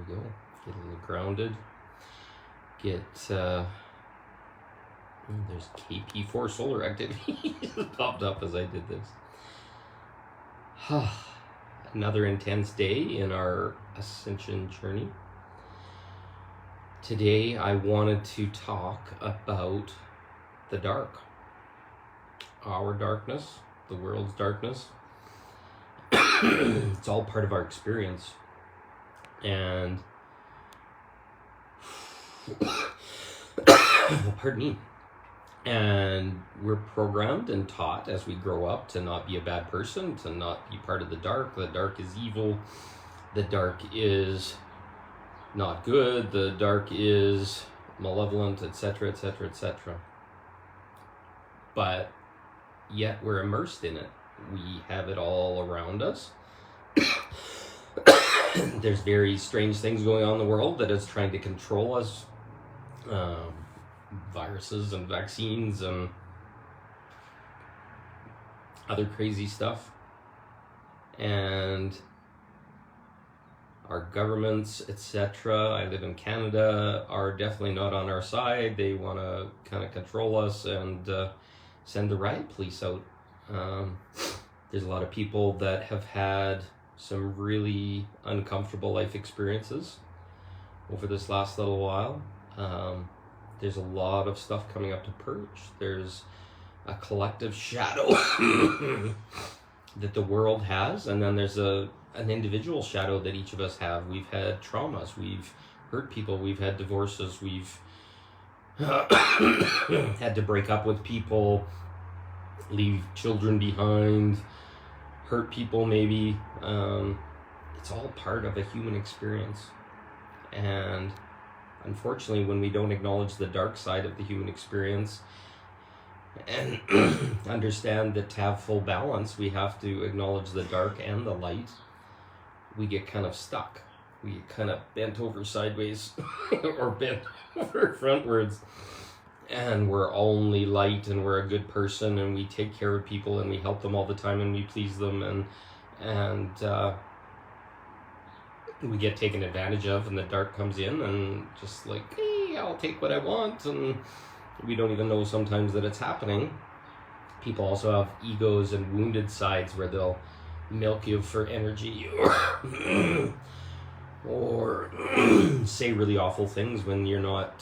go. Get a little grounded. Get, there's KP4 solar activity popped up as I did this. Another intense day in our ascension journey. Today I wanted to talk about the dark. Our darkness, the world's darkness. It's all part of our experience. And pardon me. And we're programmed and taught as we grow up to not be a bad person, to not be part of the dark. The dark is evil. The dark is not good. The dark is malevolent, etc., etc., etc. But yet we're immersed in it. We have it all around us. There's very strange things going on in the world that is trying to control us. Viruses and vaccines and other crazy stuff. And our governments, etc., I live in Canada, are definitely not on our side. They want to kind of control us and send the riot police out. There's a lot of people that have had some really uncomfortable life experiences over this last little while. There's a lot of stuff coming up to purge. There's a collective shadow that the world has, and then there's an individual shadow that each of us have. We've had traumas, we've hurt people, we've had divorces, we've had to break up with people, leave children behind, hurt people maybe. It's all part of a human experience. And unfortunately, when we don't acknowledge the dark side of the human experience and understand that to have full balance, we have to acknowledge the dark and the light, we get kind of stuck. We get kind of bent over sideways or bent over frontwards. And we're only light and we're a good person and we take care of people and we help them all the time and we please them and we get taken advantage of, and the dark comes in and just like, hey, I'll take what I want, and we don't even know sometimes that it's happening. People also have egos and wounded sides where they'll milk you for energy or say really awful things when you're not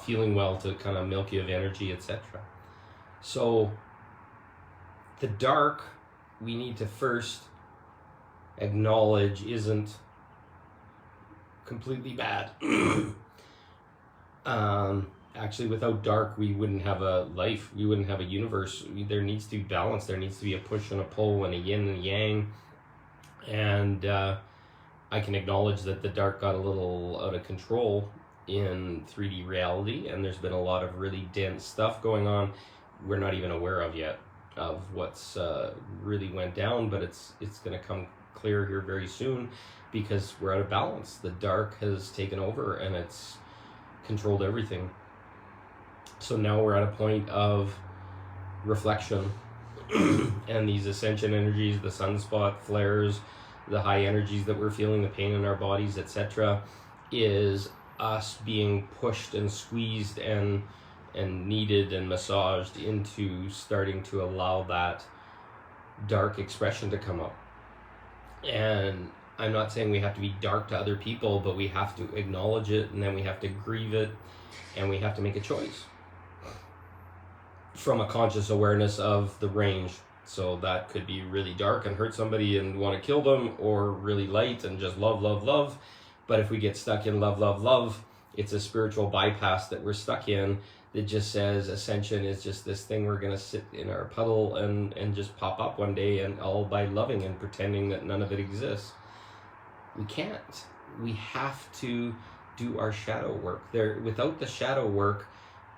feeling well, to kind of milk you of energy, etc. So the dark, we need to first acknowledge isn't completely bad. Actually, without dark, we wouldn't have a life. We wouldn't have a universe. There needs to be balance. There needs to be a push and a pull and a yin and a yang. And I can acknowledge that the dark got a little out of control in 3D reality, and there's been a lot of really dense stuff going on we're not even aware of yet, of what's really went down, but it's going to come clear here very soon because we're out of balance. The dark has taken over and it's controlled everything. So now we're at a point of reflection and these ascension energies, the sunspot flares, the high energies that we're feeling, the pain in our bodies, etc., is us being pushed and squeezed and kneaded and massaged into starting to allow that dark expression to come up. And I'm not saying we have to be dark to other people, but we have to acknowledge it, and then we have to grieve it, and we have to make a choice from a conscious awareness of the range. So that could be really dark and hurt somebody and want to kill them, or really light and just love, love, love. But if we get stuck in love, love, love, it's a spiritual bypass that we're stuck in that just says ascension is just this thing we're going to sit in our puddle and just pop up one day, and all by loving and pretending that none of it exists. We can't. We have to do our shadow work. Without the shadow work,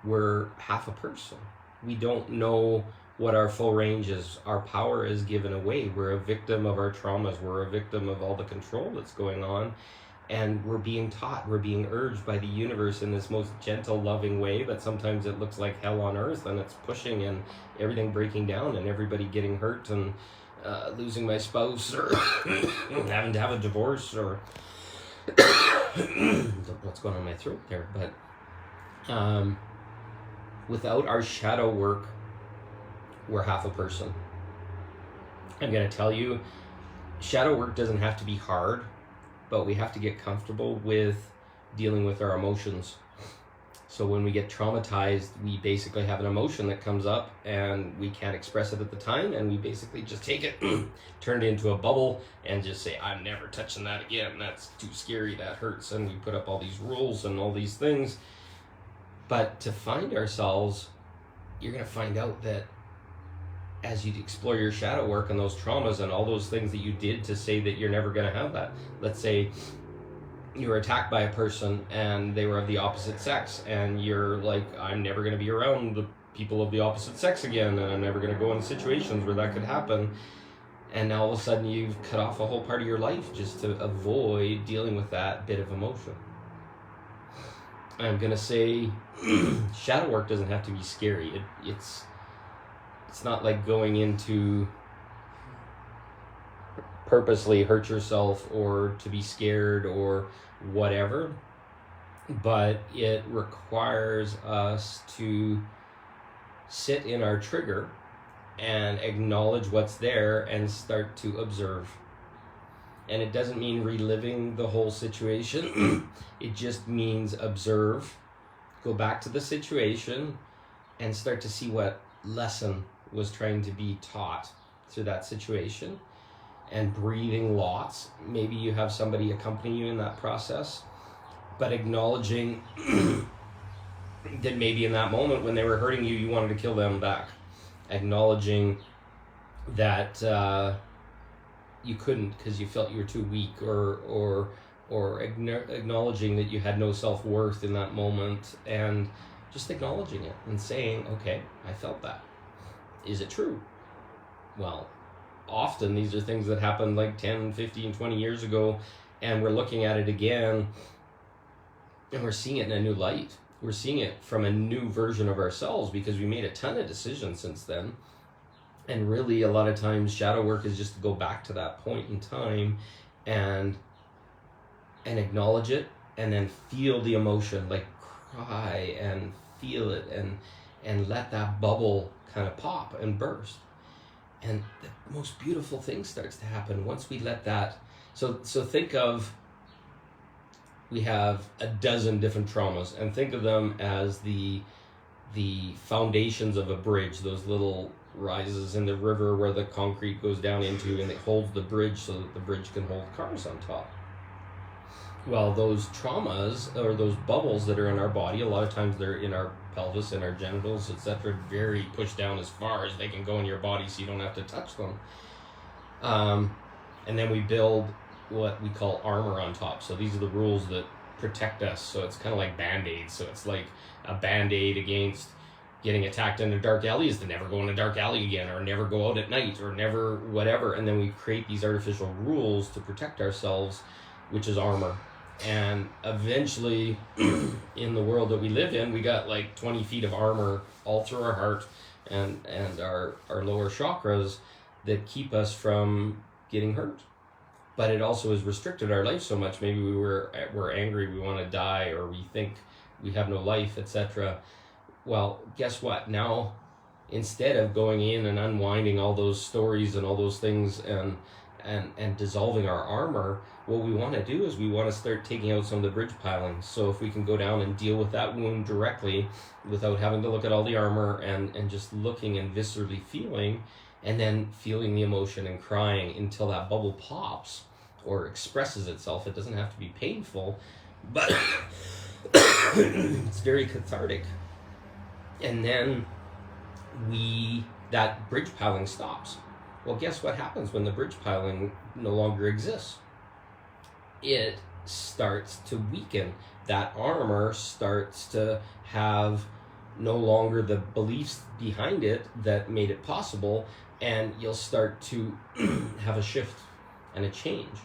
we're half a person. We don't know what our full range is. Our power is given away. We're a victim of our traumas. We're a victim of all the control that's going on. And we're being taught, we're being urged by the universe in this most gentle, loving way, but sometimes it looks like hell on earth, and it's pushing and everything breaking down and everybody getting hurt and losing my spouse, or having to have a divorce, or what's going on in my throat there. But without our shadow work, we're half a person. I'm going to tell you, shadow work doesn't have to be hard, but we have to get comfortable with dealing with our emotions. So when we get traumatized, we basically have an emotion that comes up and we can't express it at the time, and we basically just take it, turn it into a bubble, and just say, I'm never touching that again. That's too scary, that hurts. And we put up all these rules and all these things. But to find ourselves, you're going to find out that as you explore your shadow work and those traumas and all those things that you did to say that you're never going to have that. Let's say you were attacked by a person and they were of the opposite sex, and you're like, I'm never going to be around the people of the opposite sex again, and I'm never going to go in situations where that could happen. And now all of a sudden you've cut off a whole part of your life just to avoid dealing with that bit of emotion. I'm going to say shadow work doesn't have to be scary. It's not like going into purposely hurt yourself or to be scared or whatever, but it requires us to sit in our trigger and acknowledge what's there and start to observe. And it doesn't mean reliving the whole situation. It just means observe, go back to the situation, and start to see what lesson was trying to be taught through that situation. And breathing lots. Maybe you have somebody accompany you in that process, but acknowledging that maybe in that moment when they were hurting you, you wanted to kill them back. Acknowledging that you couldn't because you felt you were too weak, or acknowledging that you had no self-worth in that moment, and just acknowledging it and saying, okay, I felt that. Is it true? Well, often these are things that happened like 10, 15, 20 years ago, and we're looking at it again and we're seeing it in a new light. We're seeing it from a new version of ourselves because we made a ton of decisions since then. And really a lot of times shadow work is just to go back to that point in time and acknowledge it, and then feel the emotion, like cry and feel it, and let that bubble kind of pop and burst. And the most beautiful thing starts to happen once we let that. So think of, we have a dozen different traumas, and think of them as the foundations of a bridge, those little rises in the river where the concrete goes down into, and it holds the bridge so that the bridge can hold cars on top. Well, those traumas, or those bubbles that are in our body, a lot of times they're in our pelvis and our genitals, etc., very pushed down as far as they can go in your body so you don't have to touch them. And then we build what we call armor on top. So these are the rules that protect us. So it's kind of like Band-Aids. So it's like a Band-Aid against getting attacked in a dark alley is to never go in a dark alley again, or never go out at night, or never whatever. And then we create these artificial rules to protect ourselves, which is armor. And eventually, in the world that we live in, we got like 20 feet of armor all through our heart and our lower chakras that keep us from getting hurt. But it also has restricted our life so much. Maybe we're angry, we want to die, or we think we have no life, etc. Well, guess what? Now, instead of going in and unwinding all those stories and all those things and dissolving our armor, what we want to do is we want to start taking out some of the bridge pilings. So if we can go down and deal with that wound directly without having to look at all the armor, and just looking and viscerally feeling, and then feeling the emotion and crying until that bubble pops or expresses itself. It doesn't have to be painful, but it's very cathartic. And then that bridge piling stops. Well, guess what happens when the bridge piling no longer exists? It starts to weaken. That armor starts to have no longer the beliefs behind it that made it possible, and you'll start to have a shift and a change.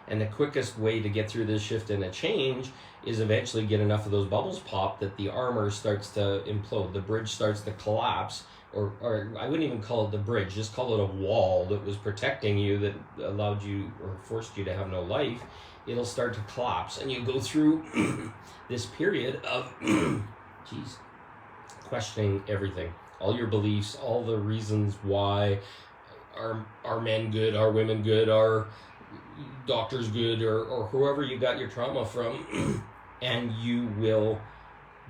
And the quickest way to get through this shift and a change is eventually get enough of those bubbles pop that the armor starts to implode, the bridge starts to collapse, or I wouldn't even call it the bridge, just call it a wall that was protecting you, that allowed you or forced you to have no life, it'll start to collapse. And you go through this period of, questioning everything, all your beliefs, all the reasons why are men good, are women good, are doctors good, or whoever you got your trauma from, and you will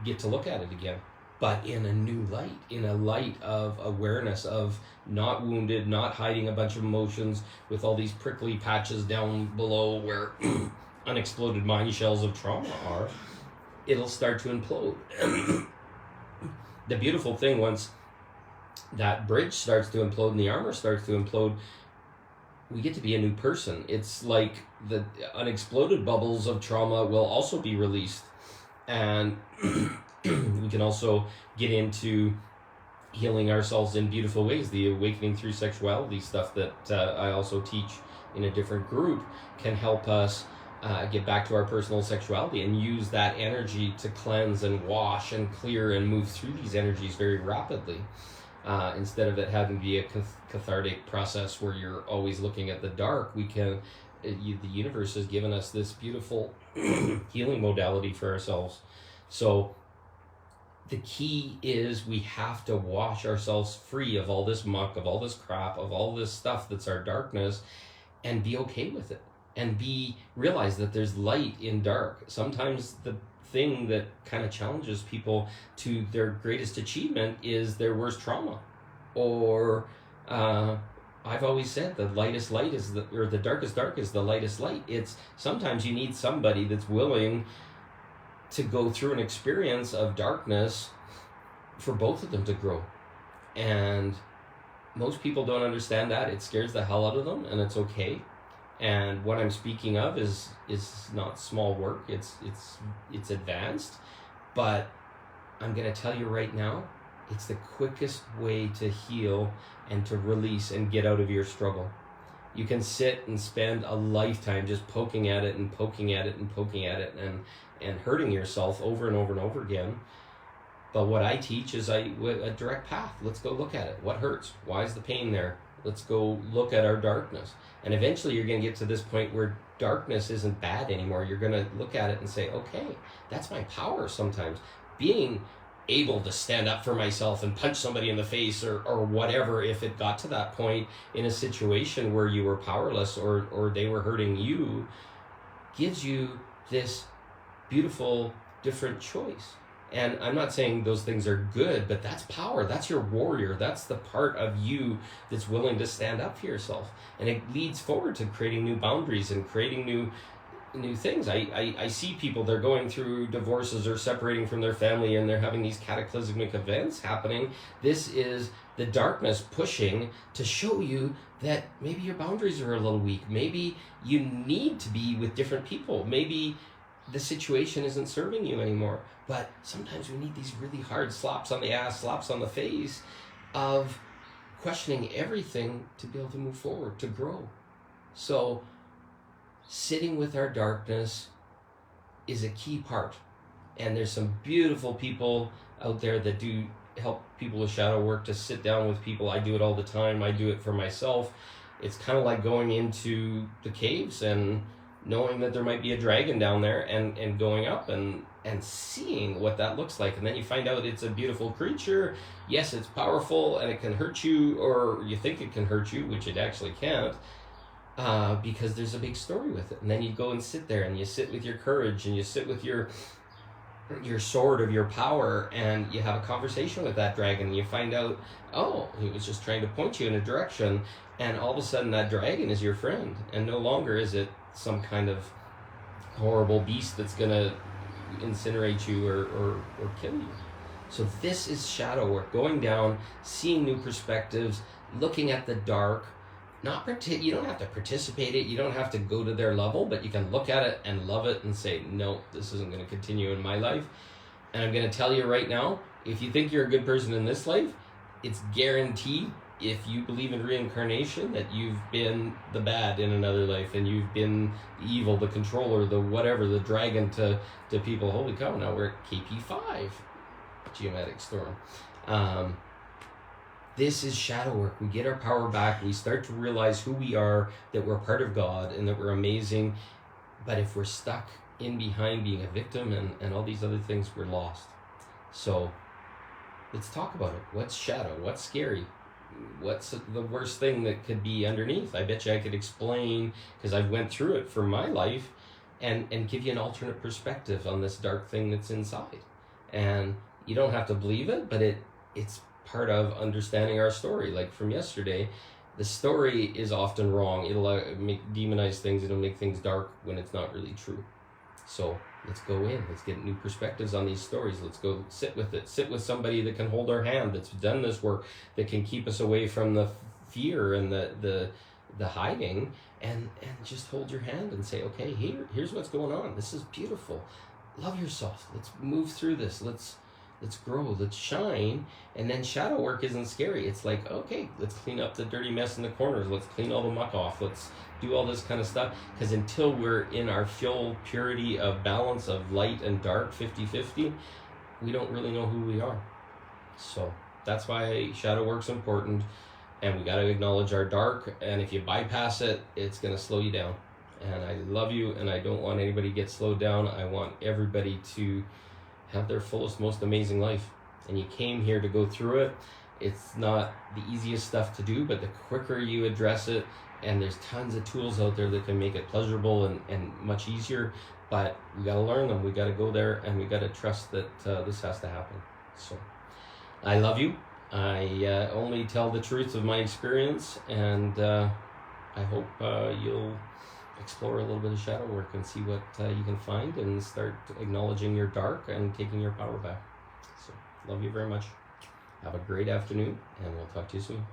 get to look at it again, but in a new light, in a light of awareness, of not wounded, not hiding a bunch of emotions with all these prickly patches down below where unexploded mine shells of trauma are. It'll start to implode. The beautiful thing, once that bridge starts to implode and the armor starts to implode, we get to be a new person. It's like the unexploded bubbles of trauma will also be released. And we can also get into healing ourselves in beautiful ways. The awakening through sexuality stuff that I also teach in a different group can help us get back to our personal sexuality and use that energy to cleanse and wash and clear and move through these energies very rapidly. Instead of it having to be a cathartic process where you're always looking at the dark, the universe has given us this beautiful healing modality for ourselves. So the key is we have to wash ourselves free of all this muck, of all this crap, of all this stuff that's our darkness, and be okay with it, and realize that there's light in dark. Sometimes the thing that kind of challenges people to their greatest achievement is their worst trauma. Or I've always said the lightest light is the darkest dark is the lightest light. It's sometimes you need somebody that's willing to go through an experience of darkness for both of them to grow. And most people don't understand that. It scares the hell out of them, and it's okay. And what I'm speaking of is not small work. It's advanced, but I'm going to tell you right now, it's the quickest way to heal and to release and get out of your struggle. You can sit and spend a lifetime just poking at it and poking at it and poking at it and hurting yourself over and over and over again. But what I teach is a direct path. Let's go look at it. What hurts? Why is the pain there? Let's go look at our darkness. And eventually you're going to get to this point where darkness isn't bad anymore. You're going to look at it and say, okay, that's my power sometimes. Being able to stand up for myself and punch somebody in the face or whatever, if it got to that point in a situation where you were powerless or they were hurting you, gives you this beautiful different choice. And I'm not saying those things are good, but that's power. That's your warrior. That's the part of you that's willing to stand up for yourself. And it leads forward to creating new boundaries and creating new things. I see people, they're going through divorces or separating from their family, and they're having these cataclysmic events happening. This is the darkness pushing to show you that maybe your boundaries are a little weak. Maybe you need to be with different people. Maybe the situation isn't serving you anymore. But sometimes we need these really hard slaps on the ass, slaps on the face of questioning everything to be able to move forward, to grow. So sitting with our darkness is a key part. And there's some beautiful people out there that do help people with shadow work, to sit down with people. I do it all the time. I do it for myself. It's kind of like going into the caves and knowing that there might be a dragon down there and going up and seeing what that looks like. And then you find out it's a beautiful creature. Yes, it's powerful and it can hurt you, or you think it can hurt you, which it actually can't, because there's a big story with it. And then you go and sit there and you sit with your courage and you sit with your sword of your power, and you have a conversation with that dragon, and you find out, oh, he was just trying to point you in a direction, and all of a sudden that dragon is your friend, and no longer is it some kind of horrible beast that's gonna incinerate you or kill you. So this is shadow work, going down, seeing new perspectives, looking at the dark. You don't have to participate it, you don't have to go to their level, but you can look at it and love it and say, no, this isn't going to continue in my life. And I'm going to tell you right now, if you think you're a good person in this life, it's guaranteed, if you believe in reincarnation, that you've been the bad in another life, and you've been the evil, the controller, the whatever, the dragon to people. Holy cow, now we're at KP5, geometric storm. This is shadow work. We get our power back. We start to realize who we are, that we're part of God, and that we're amazing. But if we're stuck in behind being a victim and all these other things, we're lost. So let's talk about it. What's shadow? What's scary? What's the worst thing that could be underneath? I bet you I could explain, because I've went through it for my life, and give you an alternate perspective on this dark thing that's inside. And you don't have to believe it, but it's part of understanding our story. Like from yesterday, the story is often wrong. It'll demonize things. It'll make things dark when it's not really true. So let's go in. Let's get new perspectives on these stories. Let's go sit with it. Sit with somebody that can hold our hand, that's done this work, that can keep us away from the fear and the hiding, and just hold your hand and say, okay, here's what's going on. This is beautiful. Love yourself. Let's move through this. Let's grow, let's shine. And then shadow work isn't scary. It's like, okay, let's clean up the dirty mess in the corners. Let's clean all the muck off. Let's do all this kind of stuff. Because until we're in our full purity of balance of light and dark, 50-50, we don't really know who we are. So that's why shadow work's important. And we got to acknowledge our dark. And if you bypass it, it's going to slow you down. And I love you, and I don't want anybody to get slowed down. I want everybody to have their fullest, most amazing life. And you came here to go through it. It's not the easiest stuff to do, but the quicker you address it, and there's tons of tools out there that can make it pleasurable and much easier, but we got to learn them. We got to go there, and we got to trust that this has to happen. So I love you. I only tell the truth of my experience, and I hope you'll explore a little bit of shadow work and see what you can find, and start acknowledging your dark and taking your power back. So love you very much. Have a great afternoon, and we'll talk to you soon.